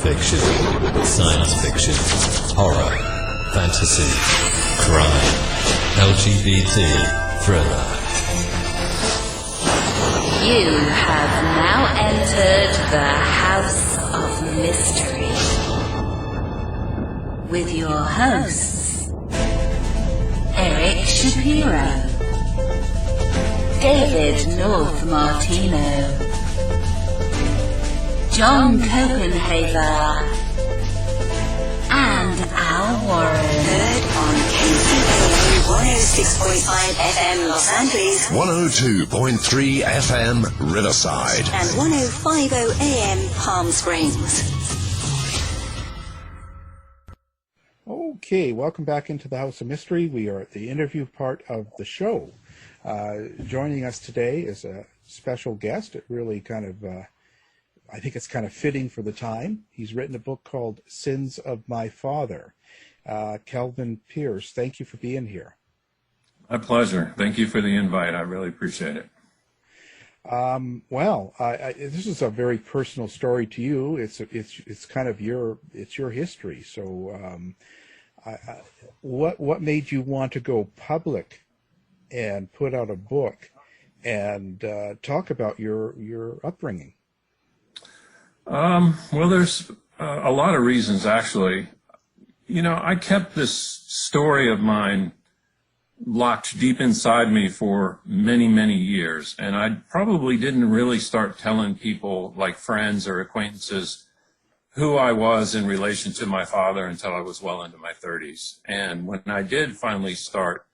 fiction, science fiction, horror, fantasy, crime, LGBT, thriller. You have now entered the House of Mystery with your hosts, Eric Shapiro, David North Martino, John Copenhaver, and Al Warren. Heard on KCAA 106.5 FM Los Angeles, 102.3 FM Riverside, and 105.0 AM Palm Springs. Okay, welcome back into the House of Mystery. We are at the interview part of the show. Joining us today is a special guest. It really kind of, I think it's kind of fitting for the time. He's written a book called Sins of My Father. Kelvin Pierce, thank you for being here. My pleasure. Thank you for the invite. I really appreciate it. This is a very personal story to you. It's kind of your history. So, what made you want to go public and put out a book and talk about your upbringing? Well, there's a lot of reasons, actually. You know, I kept this story of mine locked deep inside me for many, many years, and I probably didn't really start telling people, like friends or acquaintances, who I was in relation to my father until I was well into my 30s. And when I did finally start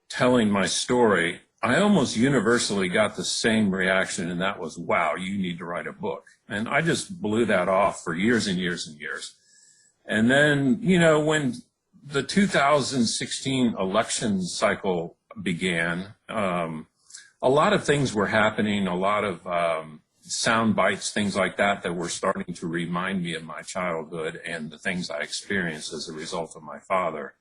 telling my story, I almost universally got the same reaction, and that was, wow, you need to write a book. And I just blew that off for years and years and years. And then, you know, when the 2016 election cycle began, a lot of things were happening, a lot of sound bites, things like that were starting to remind me of my childhood and the things I experienced as a result of my father.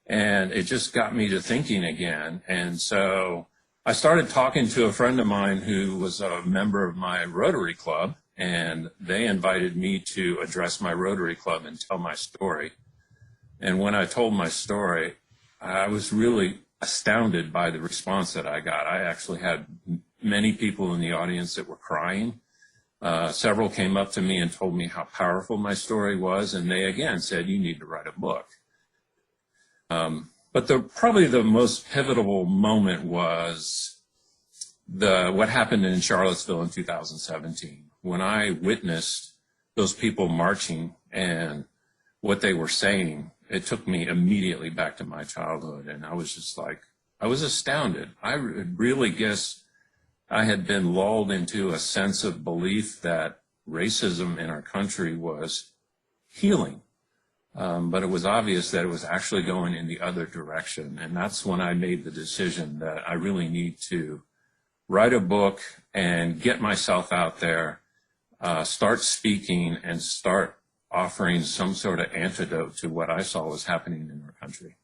And it just got me to thinking again. And so I started talking to a friend of mine who was a member of my Rotary Club, and they invited me to address my Rotary Club and tell my story. And when I told my story, I was really astounded by the response that I got. I actually had many people in the audience that were crying. Several came up to me and told me how powerful my story was, and they again said, you need to write a book. But probably the most pivotal moment was what happened in Charlottesville in 2017, when I witnessed those people marching and what they were saying. It took me immediately back to my childhood, and I was just like, I was astounded. I really guess I had been lulled into a sense of belief that racism in our country was healing. But it was obvious that it was actually going in the other direction. And that's when I made the decision that I really need to write a book and get myself out there, start speaking, and start offering some sort of antidote to what I saw was happening in our country.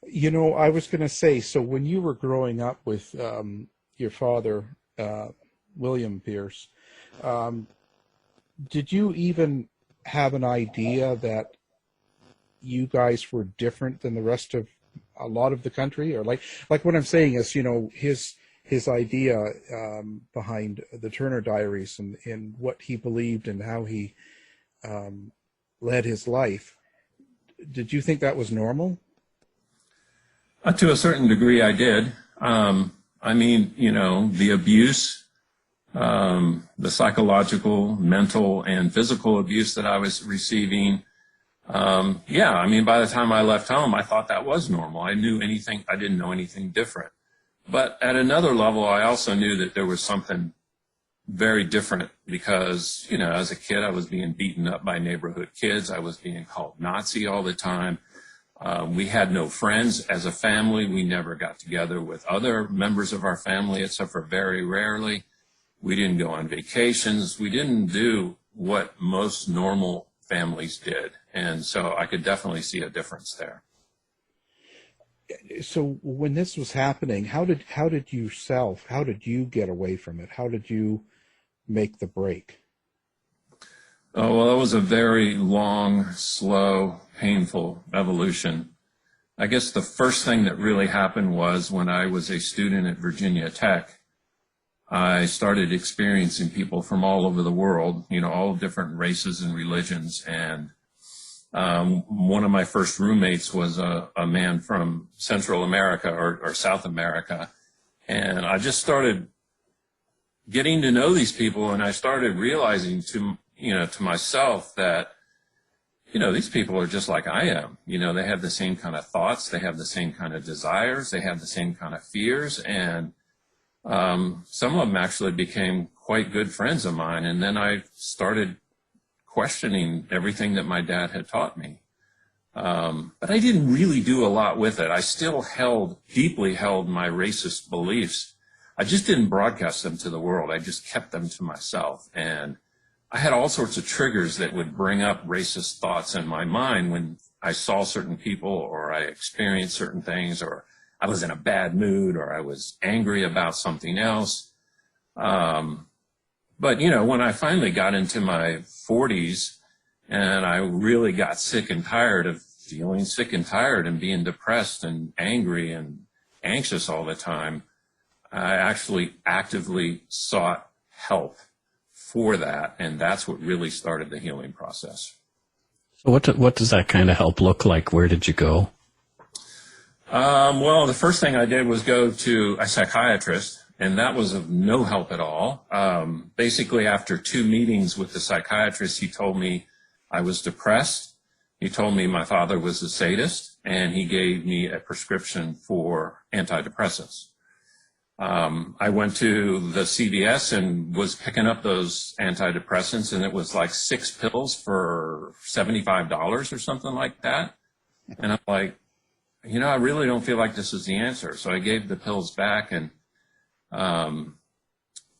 You know, I was going to say, so when you were growing up with your father, William Pierce, did you even have an idea that you guys were different than the rest of a lot of the country? Or like what I'm saying is, you know, his idea behind the Turner Diaries and what he believed and how he led his life, did you think that was normal? To a certain degree, I did. I mean, you know, the abuse, the psychological, mental, and physical abuse that I was receiving. I mean, by the time I left home, I thought that was normal. I didn't know anything different. But at another level, I also knew that there was something very different because, you know, as a kid, I was being beaten up by neighborhood kids. I was being called Nazi all the time. We had no friends as a family. We never got together with other members of our family, except for very rarely. We didn't go on vacations. We didn't do what most normal families did. And so I could definitely see a difference there. So when this was happening, how did you get away from it? How did you make the break? Oh, well, it was a very long, slow, painful evolution. I guess the first thing that really happened was when I was a student at Virginia Tech, I started experiencing people from all over the world, all different races and religions. And one of my first roommates was a man from Central America or South America. And I just started getting to know these people, and I started realizing to myself that, these people are just like I am. They have the same kind of thoughts, they have the same kind of desires, they have the same kind of fears, and some of them actually became quite good friends of mine. And then I started questioning everything that my dad had taught me. But I didn't really do a lot with it. I still deeply held my racist beliefs. I just didn't broadcast them to the world. I just kept them to myself. And I had all sorts of triggers that would bring up racist thoughts in my mind when I saw certain people or I experienced certain things, or I was in a bad mood, or I was angry about something else. But, when I finally got into my 40s and I really got sick and tired of feeling sick and tired and being depressed and angry and anxious all the time, I actually actively sought help for that, and that's what really started the healing process. So what does that kind of help look like? Where did you go? Well, the first thing I did was go to a psychiatrist, and that was of no help at all. Basically, after 2 meetings with the psychiatrist, he told me I was depressed. He told me my father was a sadist, and he gave me a prescription for antidepressants. I went to the CVS and was picking up those antidepressants, and it was like 6 pills for $75 or something like that. And I'm like, I really don't feel like this is the answer. So I gave the pills back and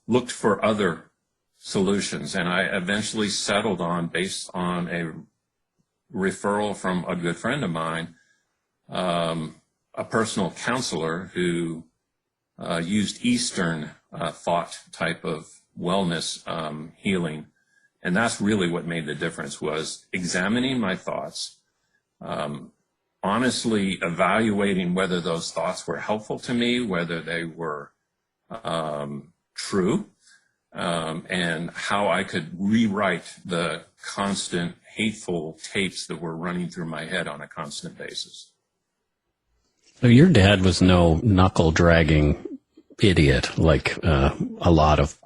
looked for other solutions. And I eventually settled on, based on a referral from a good friend of mine, a personal counselor who used Eastern thought type of wellness healing. And that's really what made the difference, was examining my thoughts, honestly evaluating whether those thoughts were helpful to me, whether they were true, and how I could rewrite the constant hateful tapes that were running through my head on a constant basis. So your dad was no knuckle-dragging idiot like a lot of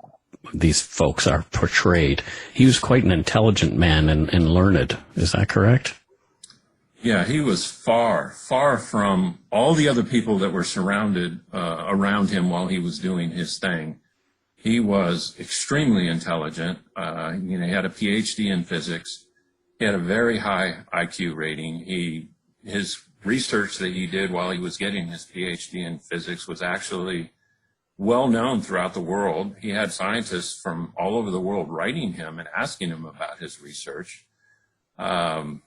these folks are portrayed. He was quite an intelligent man and learned. Is that correct? Yeah, he was far, far from all the other people that were surrounded around him while he was doing his thing. He was extremely intelligent. He had a PhD in physics. He had a very high IQ rating. His research that he did while he was getting his PhD in physics was actually well known throughout the world. He had scientists from all over the world writing him and asking him about his research. And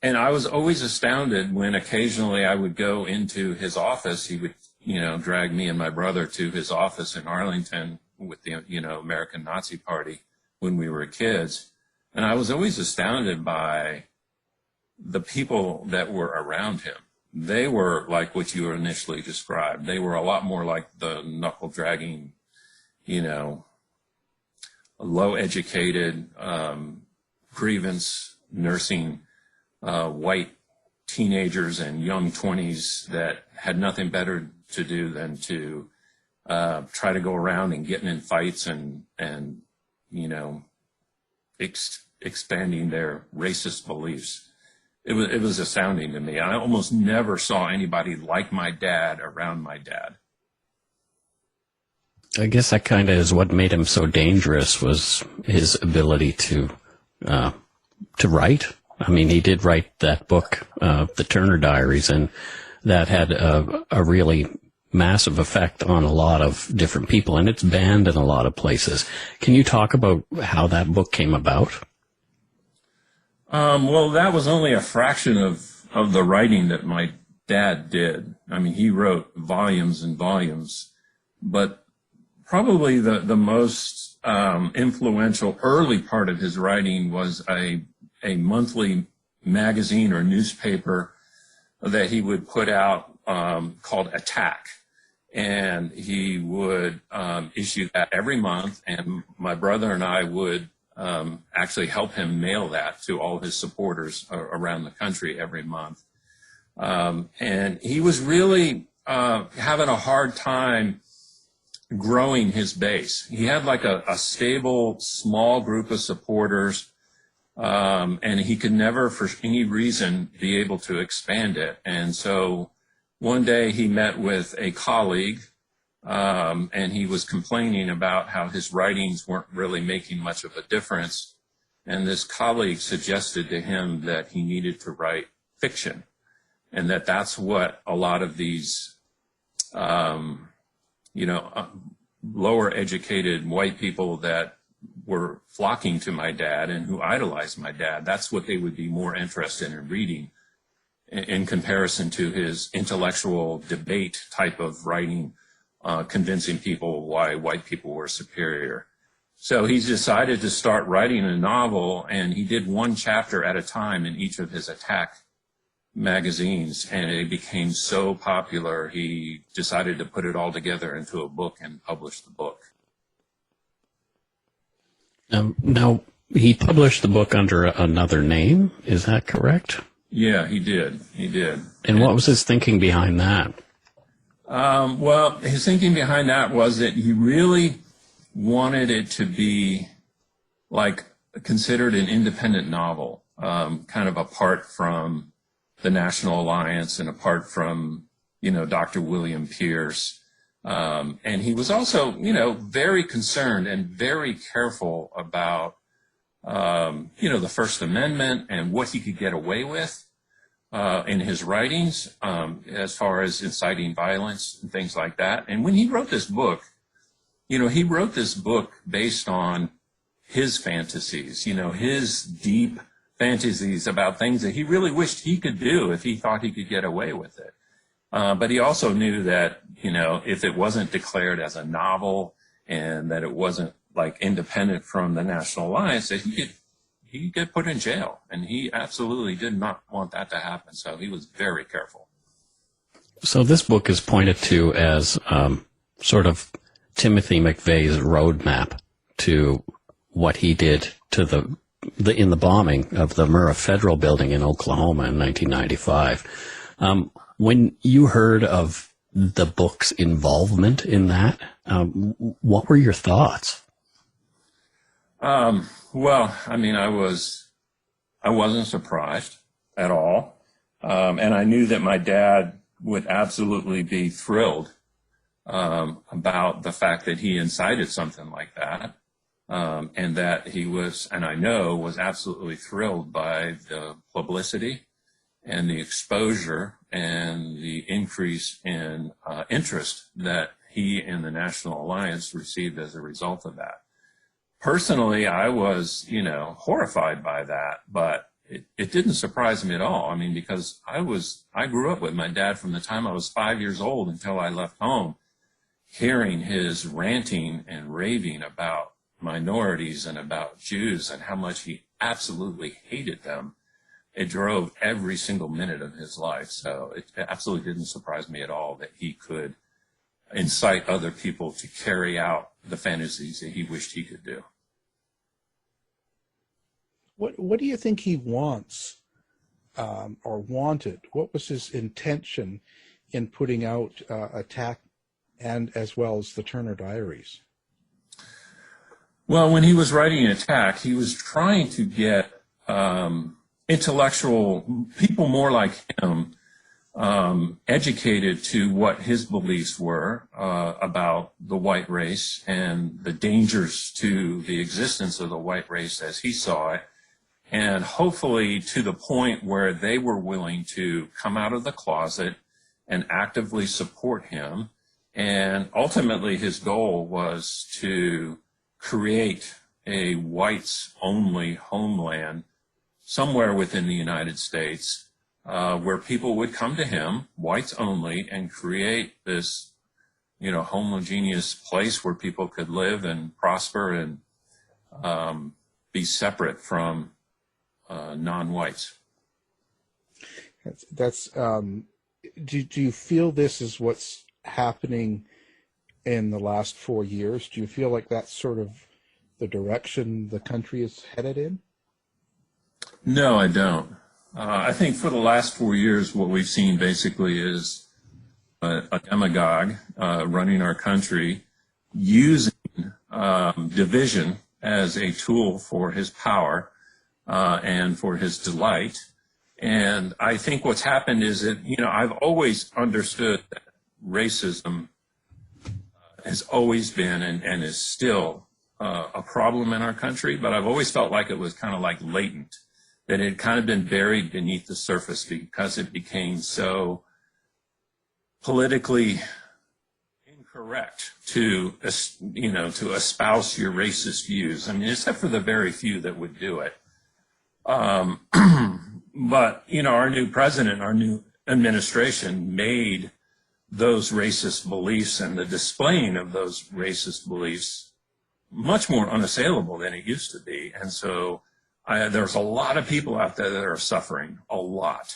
I was always astounded when occasionally I would go into his office. He would, drag me and my brother to his office in Arlington with the, American Nazi Party when we were kids. And I was always astounded by the people that were around him. They were like what you initially described. They were a lot more like the knuckle-dragging, low-educated, grievance nursing white teenagers and young 20s that had nothing better to do than to try to go around and getting in fights and expanding their racist beliefs. It was astounding to me. I almost never saw anybody like my dad around my dad. I guess that kind of is what made him so dangerous, was his ability to write. I mean, he did write that book, the Turner Diaries, and that had a really massive effect on a lot of different people, and it's banned in a lot of places. Can you talk about how that book came about? Well, that was only a fraction of the writing that my dad did. I mean, he wrote volumes and volumes, but probably the most influential early part of his writing was a monthly magazine or newspaper that he would put out called Attack. And he would issue that every month, and my brother and I would actually help him mail that to all his supporters around the country every month. And he was really having a hard time growing his base. He had like a stable, small group of supporters, and he could never, for any reason, be able to expand it. And so one day he met with a colleague, and he was complaining about how his writings weren't really making much of a difference. And this colleague suggested to him that he needed to write fiction, and that's what a lot of these, lower educated white people that were flocking to my dad and who idolized my dad, that's what they would be more interested in reading in comparison to his intellectual debate type of writing, convincing people why white people were superior. So he's decided to start writing a novel, and he did one chapter at a time in each of his Attack magazines, and it became so popular he decided to put it all together into a book and publish the book. Now, he published the book under another name, is that correct? Yeah, he did. And what was his thinking behind that? Well, his thinking behind that was that he really wanted it to be like considered an independent novel, kind of apart from the National Alliance and apart from, Dr. William Pierce. And he was also, very concerned and very careful about, the First Amendment and what he could get away with in his writings, as far as inciting violence and things like that. And when he wrote this book, he wrote this book based on his fantasies, his deep fantasies about things that he really wished he could do if he thought he could get away with it. But he also knew that, if it wasn't declared as a novel and that it wasn't like independent from the National Alliance, that he could get put in jail. And he absolutely did not want that to happen. So he was very careful. So this book is pointed to as sort of Timothy McVeigh's roadmap to what he did to in the bombing of the Murrah Federal Building in Oklahoma in 1995. When you heard of the book's involvement in that, what were your thoughts? Well, I mean, I wasn't surprised at all. And I knew that my dad would absolutely be thrilled about the fact that he incited something like that. And that he was, and I know, was absolutely thrilled by the publicity and the exposure and the increase in interest that he and the National Alliance received as a result of that. Personally, I was, horrified by that, but it didn't surprise me at all. I mean, because I grew up with my dad from the time I was 5 years old until I left home, hearing his ranting and raving about minorities and about Jews and how much he absolutely hated them. It drove every single minute of his life. So it absolutely didn't surprise me at all that he could incite other people to carry out the fantasies that he wished he could do. What do you think he wants or wanted? What was his intention in putting out Attack and as well as the Turner Diaries? Well, when he was writing Attack, he was trying to get intellectual people more like him educated to what his beliefs were about the white race and the dangers to the existence of the white race as he saw it, and hopefully to the point where they were willing to come out of the closet and actively support him. And ultimately his goal was to create a whites-only homeland somewhere within the United States where people would come to him, whites only, and create this homogeneous place where people could live and prosper and be separate from non-whites. Do you feel this is what's happening in the last 4 years? Do you feel like that's sort of the direction the country is headed in? No, I don't. I think for the last 4 years, what we've seen basically is a demagogue running our country using division as a tool for his power and for his delight. And I think what's happened is that, I've always understood that racism has always been and is still a problem in our country, but I've always felt like it was kind of like latent, that it had kind of been buried beneath the surface because it became so politically incorrect to espouse your racist views. I mean, except for the very few that would do it. But, our new president, our new administration made those racist beliefs and the displaying of those racist beliefs much more unassailable than it used to be. And so there's a lot of people out there that are suffering a lot.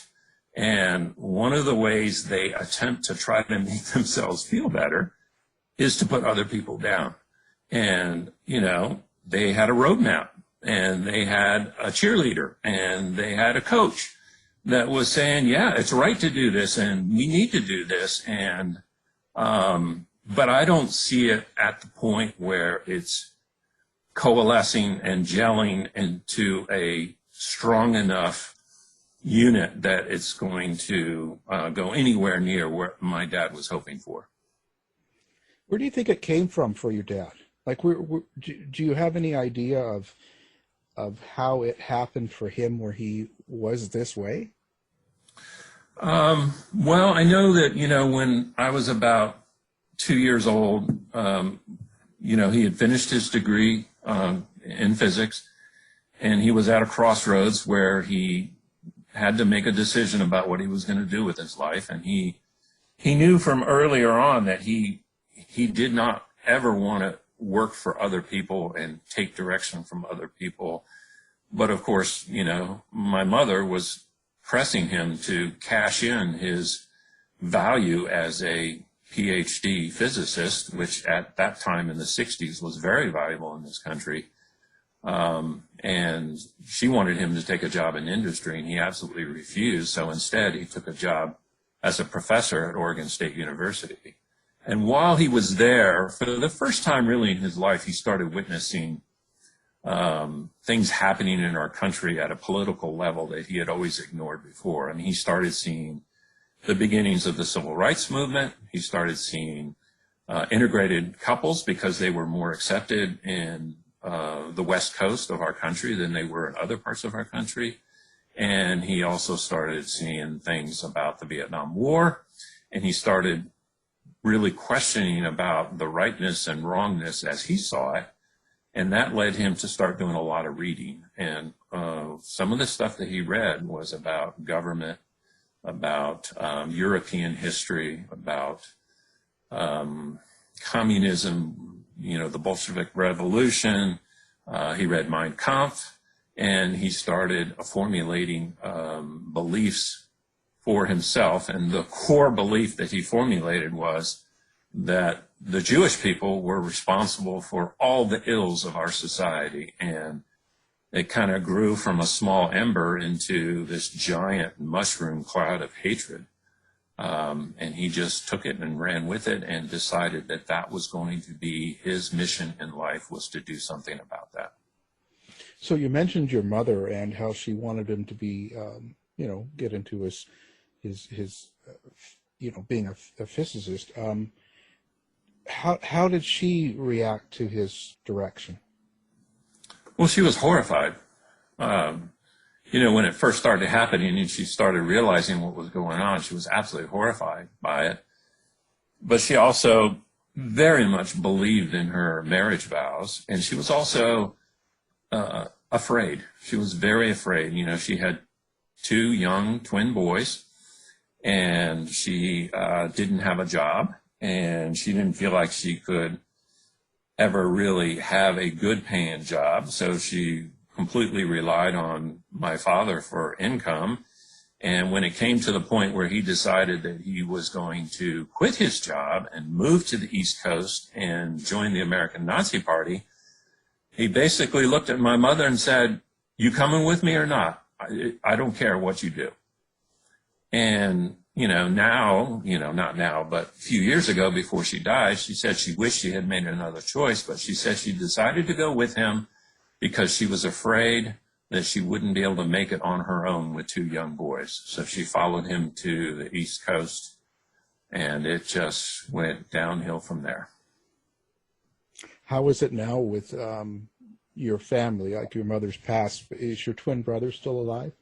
And one of the ways they attempt to try to make themselves feel better is to put other people down. And, they had a roadmap, and they had a cheerleader, and they had a coach that was saying, yeah, it's right to do this, and we need to do this. And, but I don't see it at the point where it's coalescing and gelling into a strong enough unit that it's going to go anywhere near where my dad was hoping for. Where do you think it came from for your dad? Like, do you have any idea of how it happened for him where he was this way? Well, I know that, when I was about 2 years old, he had finished his degree in physics, and he was at a crossroads where he had to make a decision about what he was going to do with his life. And he knew from earlier on that he did not ever want to work for other people and take direction from other people. But of course, my mother was pressing him to cash in his value as a PhD physicist, which at that time in the 60s was very valuable in this country. And she wanted him to take a job in industry, and he absolutely refused. So instead, he took a job as a professor at Oregon State University. And while he was there, for the first time really in his life, he started witnessing things happening in our country at a political level that he had always ignored before. I mean, he started seeing the beginnings of the civil rights movement. He started seeing integrated couples because they were more accepted in the West Coast of our country than they were in other parts of our country. And he also started seeing things about the Vietnam War, and he started really questioning about the rightness and wrongness as he saw it. And that led him to start doing a lot of reading. And some of the stuff that he read was about government, about European history, about communism, the Bolshevik Revolution. He read Mein Kampf, and he started formulating beliefs for himself. And the core belief that he formulated was that the Jewish people were responsible for all the ills of our society. And it kind of grew from a small ember into this giant mushroom cloud of hatred. And he just took it and ran with it and decided that that was going to be his mission in life, was to do something about that. So you mentioned your mother and how she wanted him to be, get into his being a physicist. How did she react to his direction? Well, she was horrified. When it first started happening and she started realizing what was going on, she was absolutely horrified by it. But she also very much believed in her marriage vows, and she was also afraid. She was very afraid. She had 2 young twin boys, and she didn't have a job, and she didn't feel like she could ever really have a good paying job. So she completely relied on my father for income. And when it came to the point where he decided that he was going to quit his job and move to the East Coast and join the American Nazi Party, he basically looked at my mother and said, "You coming with me or not? I don't care what you do." And, now, not now, but a few years ago before she died, she said she wished she had made another choice, but she said she decided to go with him because she was afraid that she wouldn't be able to make it on her own with two young boys. So she followed him to the East Coast, and it just went downhill from there. How is it now with your family? Like your mother's passed, is your twin brother still alive?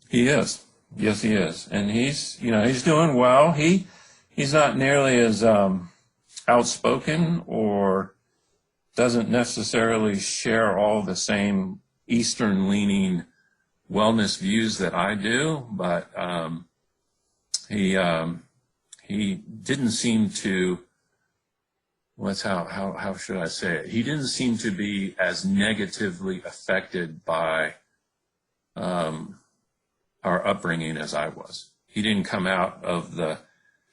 He is. Yes, he is. And he's doing well. He's not nearly as outspoken or doesn't necessarily share all the same Eastern-leaning wellness views that I do, but he didn't seem to, how should I say it? He didn't seem to be as negatively affected by our upbringing as I was. He didn't come out of the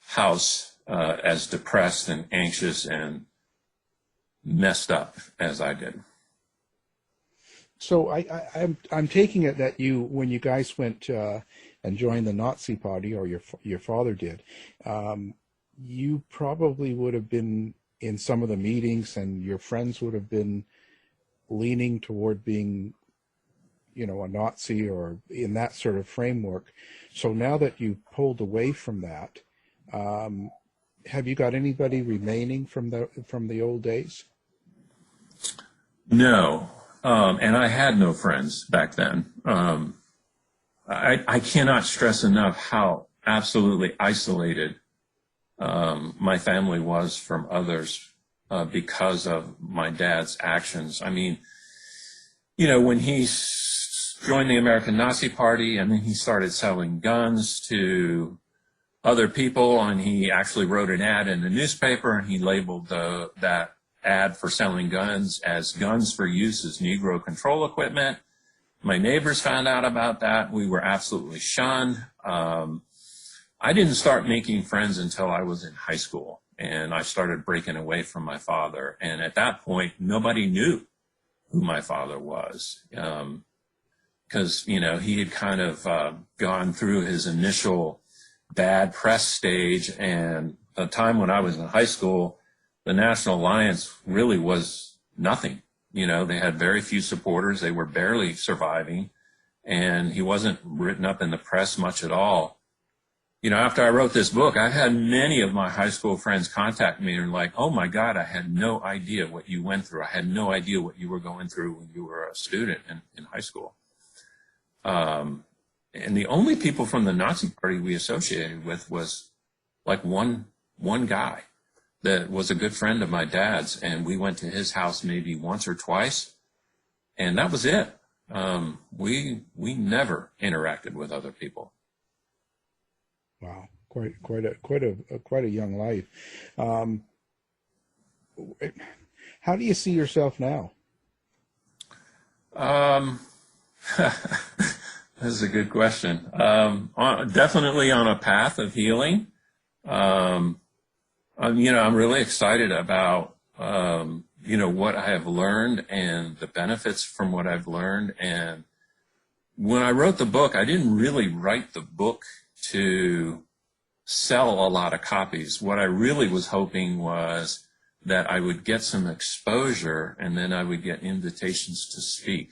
house as depressed and anxious and messed up as I did. So I'm taking it that when you guys went and joined the Nazi Party, or your father did, you probably would have been in some of the meetings, and your friends would have been leaning toward being, a Nazi or in that sort of framework. So now that you pulled away from that, have you got anybody remaining from the old days? No. And I had no friends back then. I cannot stress enough how absolutely isolated my family was from others because of my dad's actions. I mean, when he joined the American Nazi Party, and then he started selling guns to other people, and he actually wrote an ad in the newspaper, and he labeled that ad for selling guns as guns for use as Negro control equipment. My neighbors found out about that. We were absolutely shunned. I didn't start making friends until I was in high school, and I started breaking away from my father. And at that point, nobody knew who my father was, because, he had kind of gone through his initial bad press stage. And the time when I was in high school, the National Alliance really was nothing. They had very few supporters. They were barely surviving, and he wasn't written up in the press much at all. After I wrote this book, I've had many of my high school friends contact me and like, "Oh my God, I had no idea what you went through. I had no idea what you were going through when you were a student in high school." And the only people from the Nazi Party we associated with was like one guy that was a good friend of my dad's, and we went to his house maybe once or twice, and that was it. We never interacted with other people. Wow, quite a young life. How do you see yourself now? This is a good question. Definitely on a path of healing. I'm really excited about, what I have learned and the benefits from what I've learned. And when I wrote the book, I didn't really write the book to sell a lot of copies. What I really was hoping was that I would get some exposure, and then I would get invitations to speak.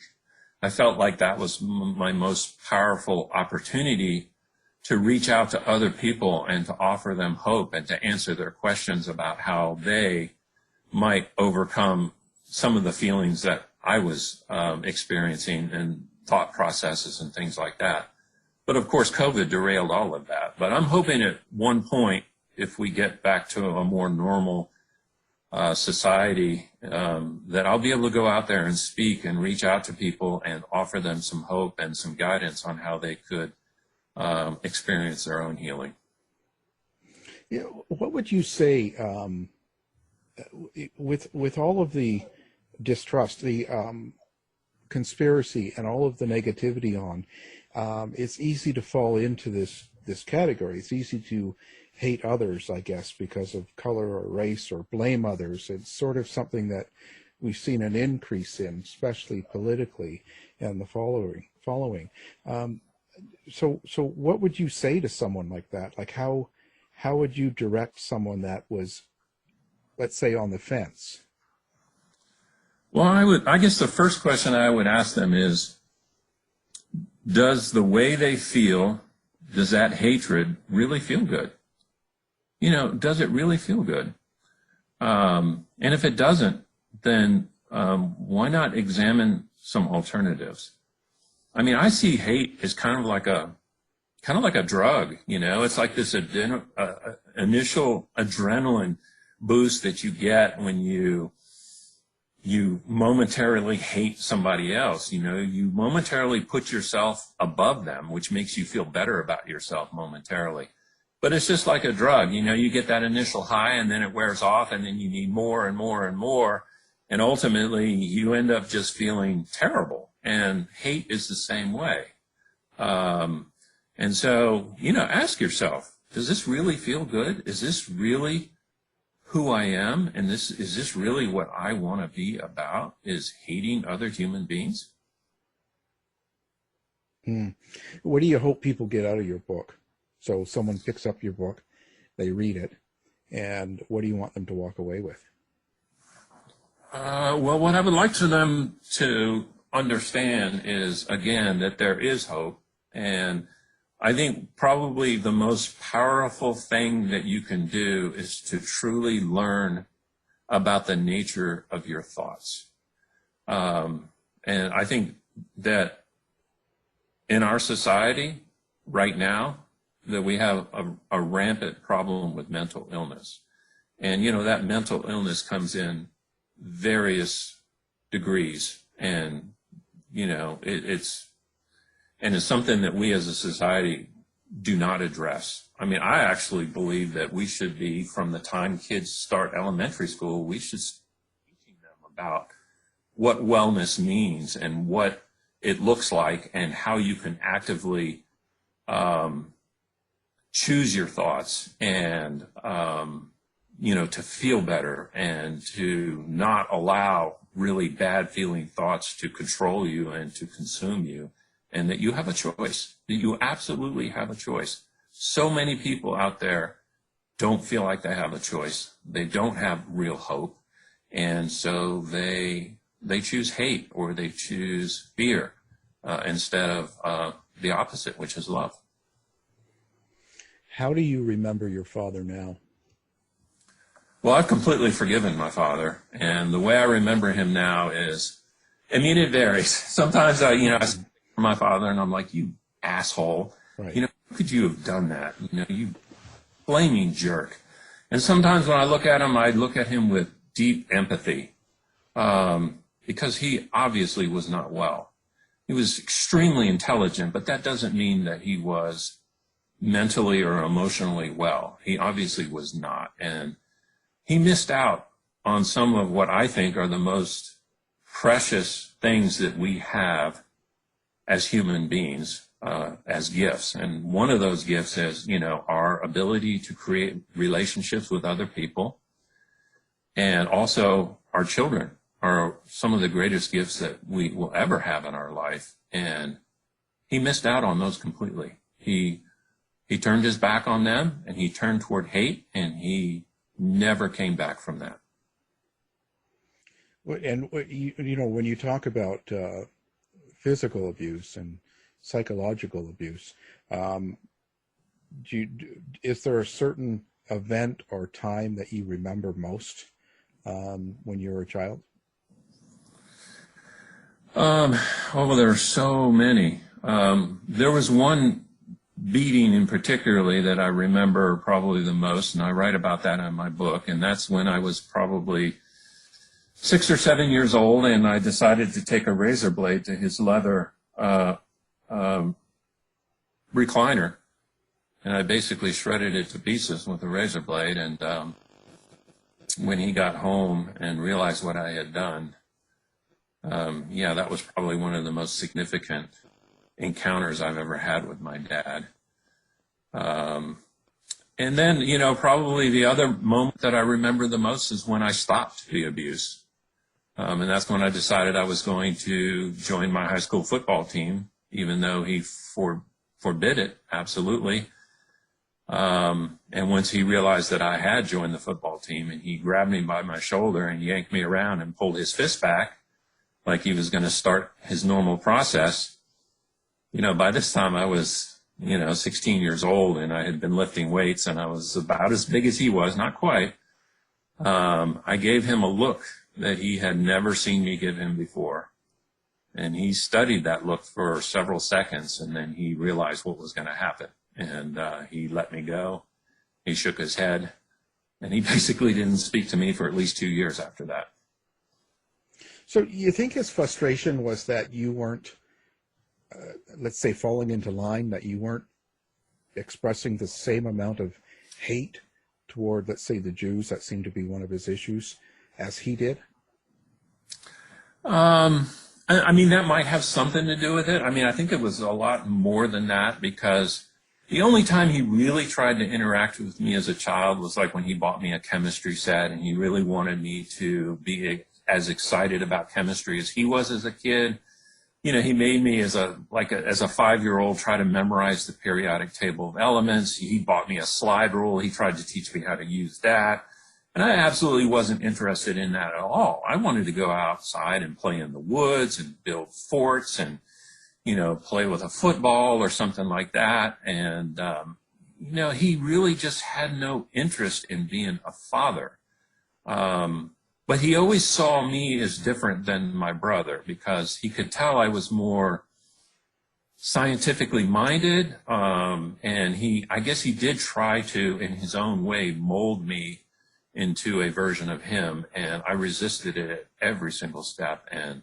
I felt like that was my most powerful opportunity to reach out to other people and to offer them hope and to answer their questions about how they might overcome some of the feelings that I was experiencing and thought processes and things like that. But of course, COVID derailed all of that. But I'm hoping at one point, if we get back to a more normal society, that I'll be able to go out there and speak and reach out to people and offer them some hope and some guidance on how they could experience their own healing. Yeah, what would you say with all of the distrust, the conspiracy, and all of the negativity on? It's easy to fall into this category. It's easy to hate others, I guess, because of color or race, or blame others. It's sort of something that we've seen an increase in, especially politically, and the following. So what would you say to someone like that? Like, how would you direct someone that was, let's say, on the fence? Well, I guess the first question I would ask them is, does the way they feel, does that hatred really feel good? Does it really feel good? And if it doesn't, then why not examine some alternatives? I mean, I see hate as kind of like a drug. It's like this initial adrenaline boost that you get when you momentarily hate somebody else. You momentarily put yourself above them, which makes you feel better about yourself momentarily. But it's just like a drug. You get that initial high, and then it wears off, and then you need more and more and more. And ultimately, you end up just feeling terrible. And hate is the same way. And so, ask yourself, does this really feel good? Is this really who I am? And is this really what I want to be about, is hating other human beings? What do you hope people get out of your book? So someone picks up your book, they read it, and what do you want them to walk away with? Well, what I would like for them to understand is, again, that there is hope. And I think probably the most powerful thing that you can do is to truly learn about the nature of your thoughts. And I think that in our society right now, that we have a rampant problem with mental illness. And, that mental illness comes in various degrees. And, it's something that we as a society do not address. I mean, I actually believe that we should be, from the time kids start elementary school, we should be teaching them about what wellness means and what it looks like, and how you can actively choose your thoughts, and to feel better, and to not allow really bad feeling thoughts to control you and to consume you, and that you have a choice, that you absolutely have a choice. So many people out there don't feel like they have a choice. They don't have real hope. And so they choose hate, or they choose fear instead of the opposite, which is love. How do you remember your father now? Well, I've completely forgiven my father, and the way I remember him now is, I mean, it varies. Sometimes I speak to my father, and I'm like, "You asshole! Right. How could you have done that? You blaming jerk." And sometimes when I look at him, I look at him with deep empathy, because he obviously was not well. He was extremely intelligent, but that doesn't mean that he was mentally or emotionally well. He obviously was not. And he missed out on some of what I think are the most precious things that we have as human beings, as gifts. And one of those gifts is, our ability to create relationships with other people. And also our children are some of the greatest gifts that we will ever have in our life. And he missed out on those completely. He turned his back on them, and he turned toward hate, and he never came back from that. And when you talk about physical abuse and psychological abuse, is there a certain event or time that you remember most when you were a child? Well, there are so many. There was one beating in particularly that I remember probably the most, and I write about that in my book, and that's when I was probably 6 or 7 years old, and I decided to take a razor blade to his leather recliner and I basically shredded it to pieces with a razor blade. And when he got home and realized what I had done, yeah, that was probably one of the most significant encounters I've ever had with my dad. And then, you know, probably the other moment that I remember the most is when I stopped the abuse. And that's when I decided I was going to join my high school football team, even though he forbid it, absolutely. And once he realized that I had joined the football team, and he grabbed me by my shoulder and yanked me around and pulled his fist back like he was going to start his normal process. You know, by this time I was, 16 years old, and I had been lifting weights, and I was about as big as he was, not quite. I gave him a look that he had never seen me give him before. And he studied that look for several seconds, and then he realized what was going to happen. And he let me go. He shook his head, and he basically didn't speak to me for at least 2 years after that. So you think his frustration was that you weren't, let's say, falling into line, that you weren't expressing the same amount of hate toward, let's say, the Jews, that seemed to be one of his issues, as he did? I mean, that might have something to do with it. I mean, I think it was a lot more than that, because the only time he really tried to interact with me as a child was like when he bought me a chemistry set, and he really wanted me to be as excited about chemistry as he was as a kid. You know, he made me as a 5-year-old try to memorize the periodic table of elements. He bought me a slide rule. He tried to teach me how to use that. And I absolutely wasn't interested in that at all. I wanted to go outside and play in the woods and build forts and, play with a football or something like that. And, he really just had no interest in being a father. But he always saw me as different than my brother, because he could tell I was more scientifically minded. And I guess he did try to, in his own way, mold me into a version of him, and I resisted it at every single step. And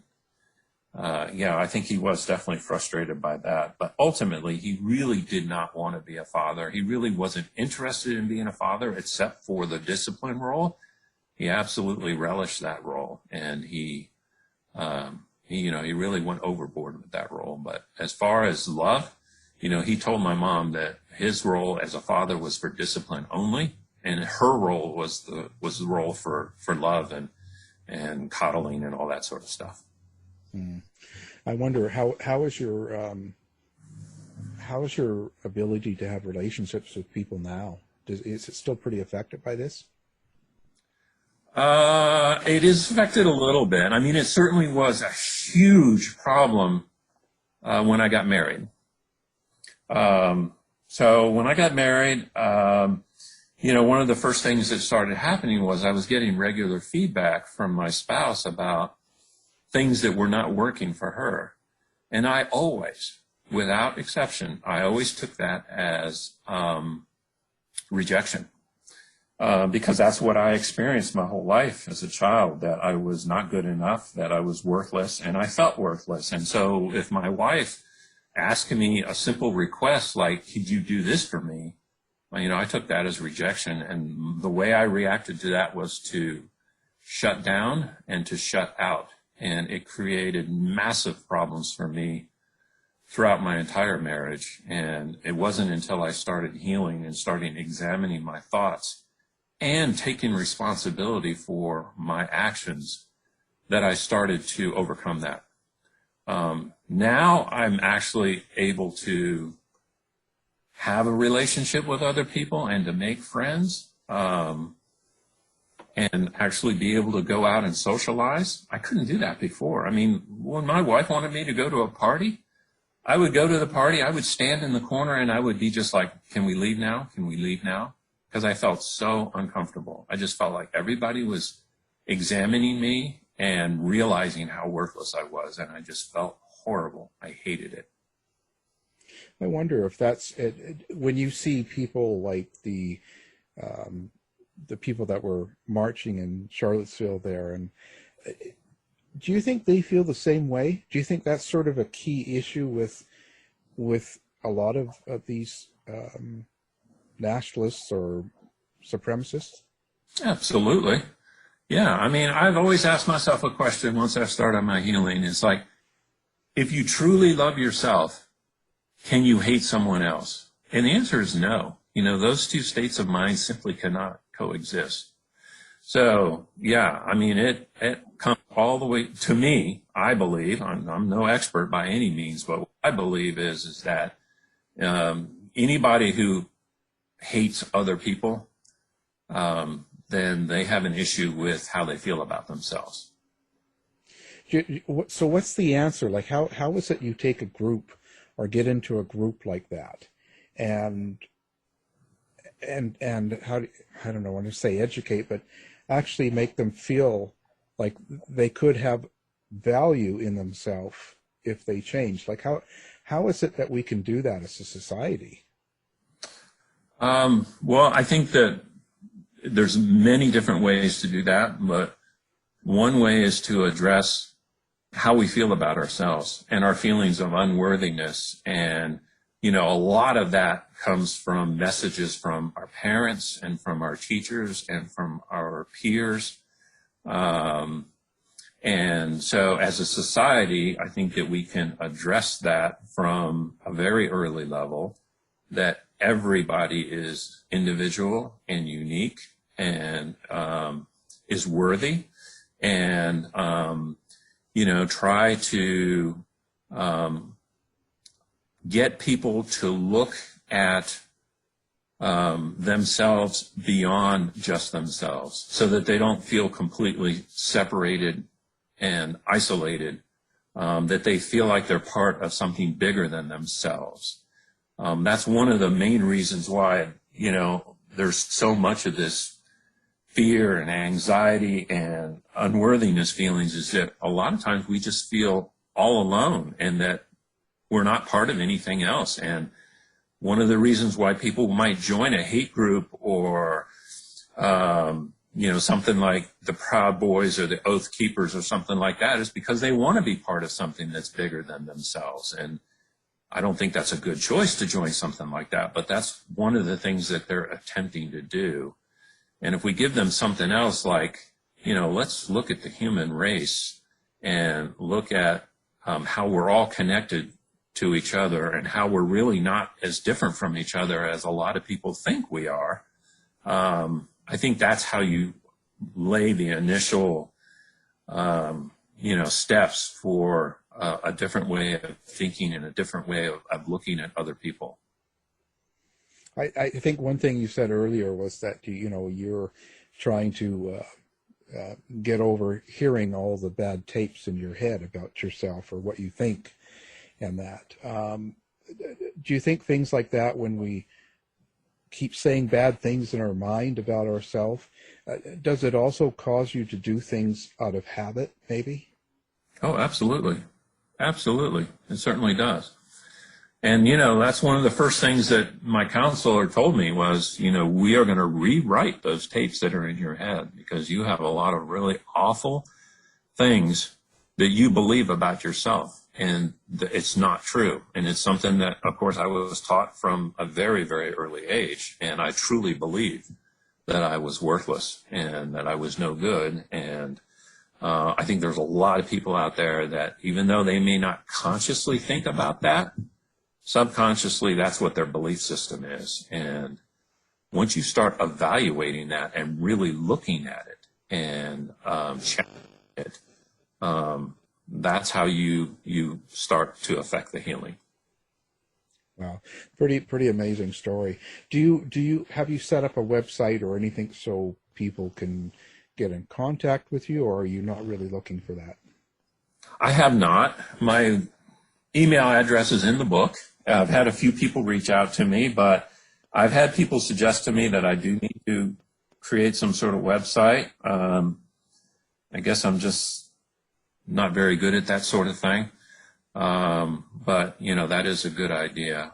I think he was definitely frustrated by that. But ultimately, he really did not want to be a father. He really wasn't interested in being a father, except for the discipline role. He absolutely relished that role, and he really went overboard with that role. But as far as love, he told my mom that his role as a father was for discipline only, and her role was the role for love and coddling and all that sort of stuff. I wonder how is your ability to have relationships with people now? Is it still pretty affected by this? It is affected a little bit. I mean, it certainly was a huge problem when I got married. So when I got married, one of the first things that started happening was I was getting regular feedback from my spouse about things that were not working for her. And I always, without exception, I always took that as rejection. Because that's what I experienced my whole life as a child, that I was not good enough, that I was worthless, and I felt worthless. And so if my wife asked me a simple request like, could you do this for me? I took that as rejection. And the way I reacted to that was to shut down and to shut out. And it created massive problems for me throughout my entire marriage. And it wasn't until I started healing and starting examining my thoughts and taking responsibility for my actions that I started to overcome that. Now I'm actually able to have a relationship with other people and to make friends, and actually be able to go out and socialize. I couldn't do that before. I mean, when my wife wanted me to go to a party, I would go to the party, I would stand in the corner, and I would be just like, can we leave now? Can we leave now? Because I felt so uncomfortable. I just felt like everybody was examining me and realizing how worthless I was, and I just felt horrible. I hated it. I wonder if that's it, when you see people like the people that were marching in Charlottesville there, and do you think they feel the same way? Do you think that's sort of a key issue with a lot of these nationalists or supremacists? Absolutely. Yeah. I mean, I've always asked myself a question once I've started my healing. It's like, if you truly love yourself, can you hate someone else? And the answer is no. You know, those two states of mind simply cannot coexist. So, yeah, I mean, it comes all the way to me. I believe, I'm no expert by any means, but what I believe is that anybody who hates other people, then they have an issue with how they feel about themselves. So what's the answer? Like, how is it you take a group or get into a group like that, and how I don't know, when I say educate, but actually make them feel like they could have value in themselves if they change? Like, how is it that we can do that as a society? Well, I think that there's many different ways to do that, but one way is to address how we feel about ourselves and our feelings of unworthiness. And, you know, a lot of that comes from messages from our parents and from our teachers and from our peers. And so as a society, I think that we can address that from a very early level, that everybody is individual and unique and is worthy, and you know, try to get people to look at themselves beyond just themselves, so that they don't feel completely separated and isolated, that they feel like they're part of something bigger than themselves. That's one of the main reasons why, you know, there's so much of this fear and anxiety and unworthiness feelings, is that a lot of times we just feel all alone and that we're not part of anything else. And one of the reasons why people might join a hate group or, you know, something like the Proud Boys or the Oath Keepers or something like that, is because they want to be part of something that's bigger than themselves. And I don't think that's a good choice to join something like that, but that's one of the things that they're attempting to do. And if we give them something else, like, you know, let's look at the human race and look at how we're all connected to each other and how we're really not as different from each other as a lot of people think we are. I think that's how you lay the initial, you know, steps for a different way of thinking and a different way of looking at other people. I think one thing you said earlier was that, you know, you're trying to get over hearing all the bad tapes in your head about yourself or what you think, and that. Do you think things like that, when we keep saying bad things in our mind about ourselves, does it also cause you to do things out of habit, maybe? Oh, absolutely. Absolutely. It certainly does. And, you know, that's one of the first things that my counselor told me was, you know, we are going to rewrite those tapes that are in your head, because you have a lot of really awful things that you believe about yourself, and it's not true. And it's something that, of course, I was taught from a very, very early age, and I truly believed that I was worthless and that I was no good. And I think there's a lot of people out there that, even though they may not consciously think about that, subconsciously, that's what their belief system is. And once you start evaluating that and really looking at it and checking it, that's how you start to affect the healing. Wow, pretty amazing story. Have you set up a website or anything so people can get in contact with you, or are you not really looking for that? I have not. My email address is in the book. I've had a few people reach out to me, but I've had people suggest to me that I do need to create some sort of website. I guess I'm just not very good at that sort of thing. But, you know, that is a good idea.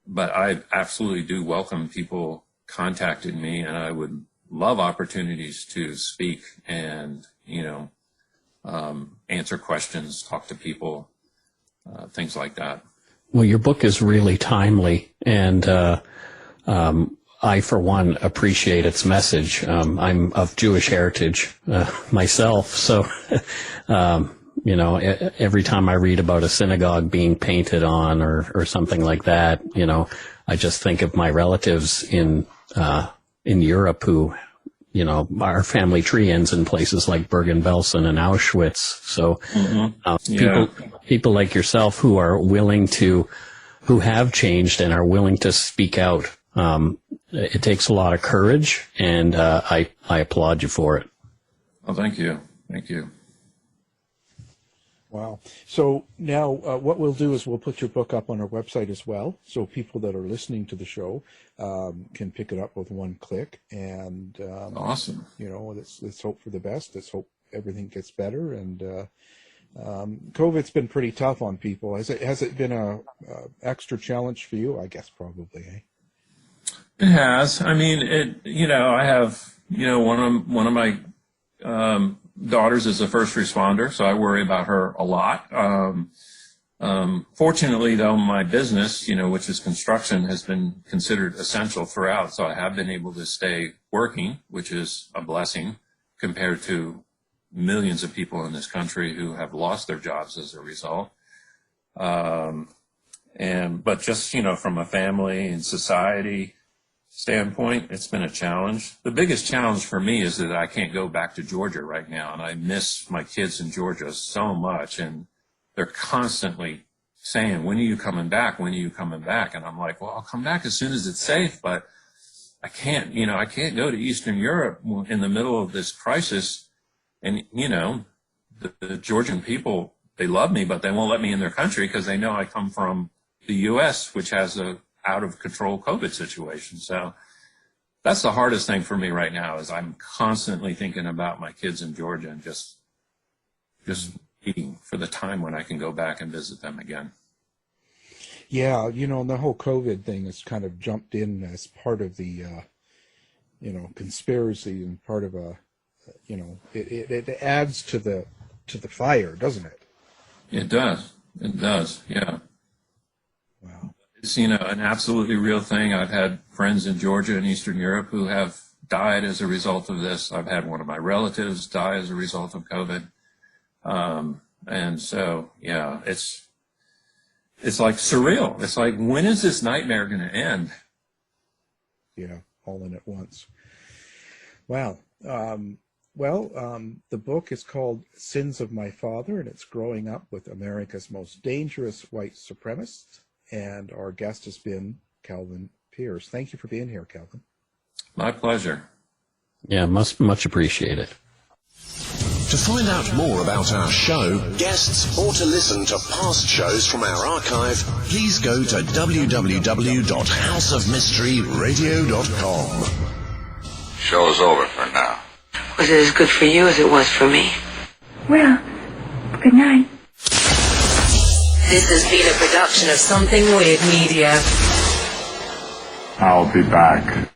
But I absolutely do welcome people contacting me, and I would love opportunities to speak and, you know, answer questions, talk to people, things like that. Well, your book is really timely, and I, for one, appreciate its message. I'm of Jewish heritage myself, so every time I read about a synagogue being painted on or something like that, I just think of my relatives in Europe who, our family tree ends in places like Bergen-Belsen and Auschwitz. So people like yourself who are willing to, who have changed and are willing to speak out. It takes a lot of courage, and I applaud you for it. Well, thank you. Thank you. Wow. So now what we'll do is we'll put your book up on our website as well, so people that are listening to the show can pick it up with one click. And awesome. Let's hope for the best. Let's hope everything gets better. And COVID's been pretty tough on people. Has it been a extra challenge for you? I guess probably. Eh? It has. I mean, I have, one of my daughters is a first responder, so I worry about her a lot. Fortunately, though, my business, which is construction, has been considered essential throughout, so I have been able to stay working, which is a blessing compared to millions of people in this country who have lost their jobs as a result. But just, from a family and society standpoint, it's been a challenge. The biggest challenge for me is that I can't go back to Georgia right now, and I miss my kids in Georgia so much, and they're constantly saying, when are you coming back? When are you coming back? And I'm like, well, I'll come back as soon as it's safe, but I can't go to Eastern Europe in the middle of this crisis. And, the Georgian people, they love me, but they won't let me in their country because they know I come from the U.S., which has a out of control COVID situation. So that's the hardest thing for me right now, is I'm constantly thinking about my kids in Georgia and just waiting for the time when I can go back and visit them again. Yeah, the whole COVID thing has kind of jumped in as part of the, conspiracy, and part of it adds to the fire, doesn't it? It does. It does. Yeah. Wow. It's, an absolutely real thing. I've had friends in Georgia and Eastern Europe who have died as a result of this. I've had one of my relatives die as a result of COVID. And so, yeah, it's like surreal. It's like, when is this nightmare going to end? Yeah, all in at once. Wow. The book is called Sins of My Father, and it's Growing Up with America's Most Dangerous White Supremacist. And our guest has been Kelvin Pierce. Thank you for being here, Kelvin. My pleasure. Yeah, much appreciated. To find out more about our show, guests, or to listen to past shows from our archive, please go to www.houseofmysteryradio.com. Show's over for now. Was it as good for you as it was for me? Well, good night. This has been a production of Something Weird Media. I'll be back.